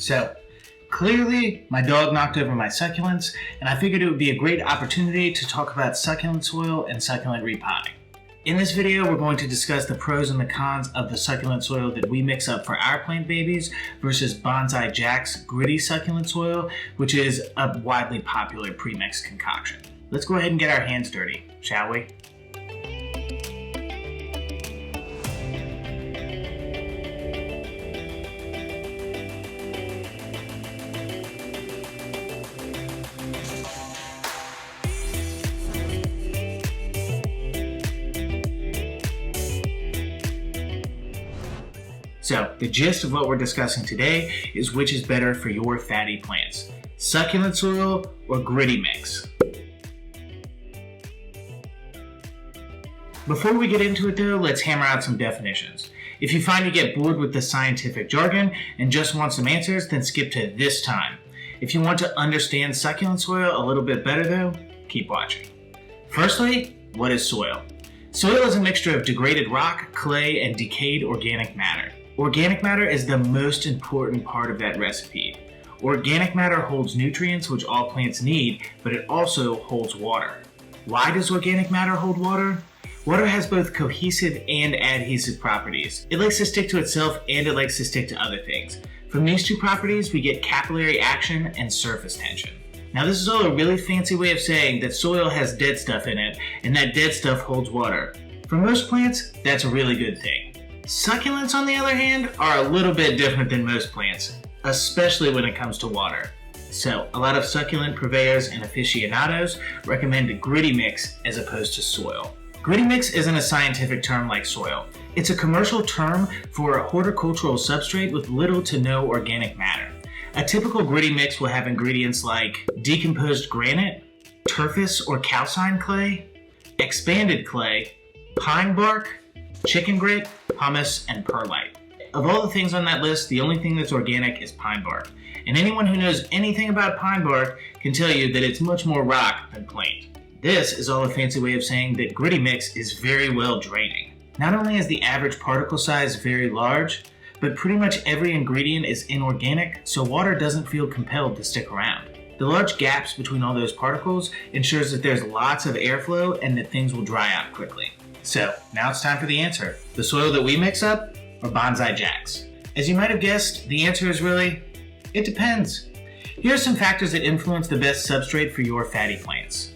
So, clearly my dog knocked over my succulents, and I figured it would be a great opportunity to talk about succulent soil and succulent repotting. In this video, we're going to discuss the pros and the cons of the succulent soil that we mix up for our plant babies versus Bonsai Jack's gritty succulent soil, which is a widely popular pre-mixed concoction. Let's go ahead and get our hands dirty, shall we? So, the gist of what we're discussing today is which is better for your fatty plants, succulent soil or gritty mix. Before we get into it though, let's hammer out some definitions. If you find you get bored with the scientific jargon and just want some answers, then skip to this time. If you want to understand succulent soil a little bit better though, keep watching. Firstly, what is soil? Soil is a mixture of degraded rock, clay, and decayed organic matter. Organic matter is the most important part of that recipe. Organic matter holds nutrients which all plants need, but it also holds water. Why does organic matter hold water? Water has both cohesive and adhesive properties. It likes to stick to itself and it likes to stick to other things. From these two properties, we get capillary action and surface tension. Now this is all a really fancy way of saying that soil has dead stuff in it, and that dead stuff holds water. For most plants, that's a really good thing. Succulents, on the other hand, are a little bit different than most plants, especially when it comes to water. So, a lot of succulent purveyors and aficionados recommend a gritty mix as opposed to soil. Gritty mix isn't a scientific term like soil. It's a commercial term for a horticultural substrate with little to no organic matter. A typical gritty mix will have ingredients like decomposed granite, turfous or calcine clay, expanded clay, pine bark, chicken grit, pumice, and perlite. Of all the things on that list, the only thing that's organic is pine bark. And anyone who knows anything about pine bark can tell you that it's much more rock than plant. This is all a fancy way of saying that gritty mix is very well draining. Not only is the average particle size very large, but pretty much every ingredient is inorganic, so water doesn't feel compelled to stick around. The large gaps between all those particles ensures that there's lots of airflow and that things will dry out quickly. So, now it's time for the answer. The soil that we mix up, or Bonsai Jack's? As you might have guessed, the answer is really, it depends. Here are some factors that influence the best substrate for your fatty plants.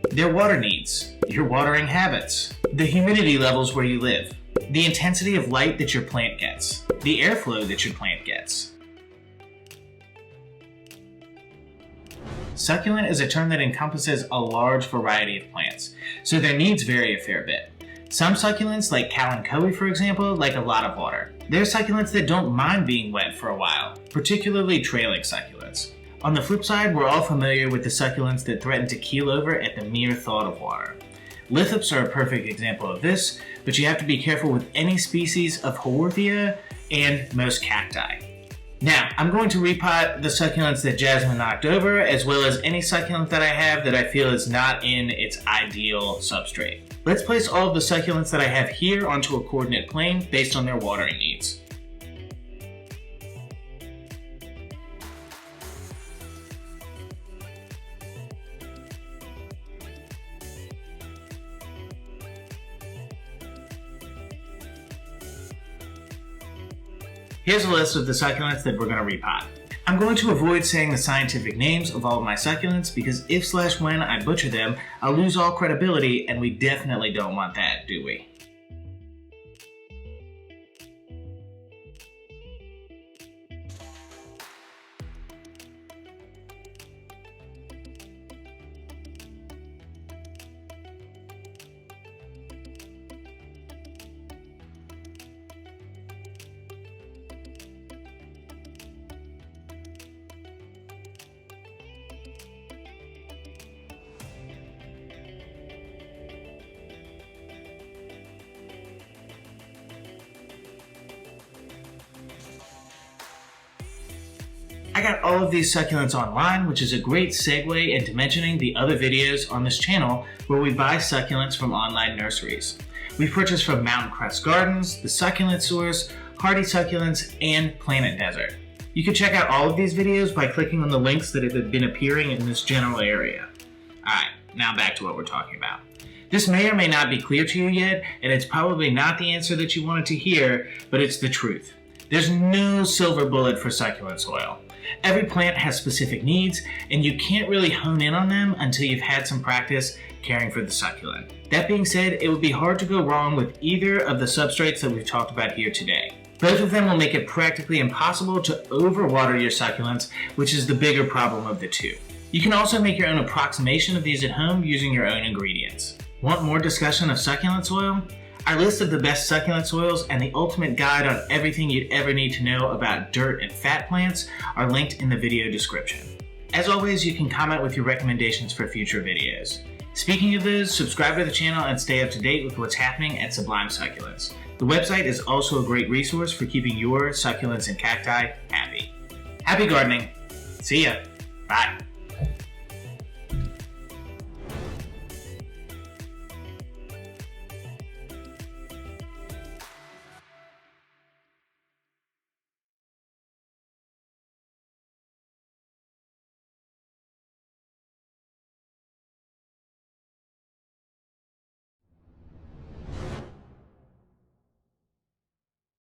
Their water needs, your watering habits, the humidity levels where you live, the intensity of light that your plant gets, the airflow that your plant gets. Succulent is a term that encompasses a large variety of plants, so their needs vary a fair bit. Some succulents, like kalanchoe for example, like a lot of water. There are succulents that don't mind being wet for a while, particularly trailing succulents. On the flip side, we're all familiar with the succulents that threaten to keel over at the mere thought of water. Lithops are a perfect example of this, but you have to be careful with any species of Haworthia and most cacti. Now, I'm going to repot the succulents that Jasmine knocked over, as well as any succulent that I have that I feel is not in its ideal substrate. Let's place all of the succulents that I have here onto a coordinate plane based on their watering needs. Here's a list of the succulents that we're going to repot. I'm going to avoid saying the scientific names of all of my succulents because if/when I butcher them, I'll lose all credibility, and we definitely don't want that, do we? I got all of these succulents online, which is a great segue into mentioning the other videos on this channel where we buy succulents from online nurseries. We've purchased from Mountain Crest Gardens, The Succulent Source, Hardy Succulents, and Planet Desert. You can check out all of these videos by clicking on the links that have been appearing in this general area. Alright, now back to what we're talking about. This may or may not be clear to you yet, and it's probably not the answer that you wanted to hear, but it's the truth. There's no silver bullet for succulent soil. Every plant has specific needs, and you can't really hone in on them until you've had some practice caring for the succulent. That being said, it would be hard to go wrong with either of the substrates that we've talked about here today. Both of them will make it practically impossible to overwater your succulents, which is the bigger problem of the two. You can also make your own approximation of these at home using your own ingredients. Want more discussion of succulent soil? Our list of the best succulent soils and the ultimate guide on everything you'd ever need to know about dirt and fat plants are linked in the video description. As always, you can comment with your recommendations for future videos. Speaking of those, subscribe to the channel and stay up to date with what's happening at Sublime Succulents. The website is also a great resource for keeping your succulents and cacti happy. Happy gardening. See ya. Bye.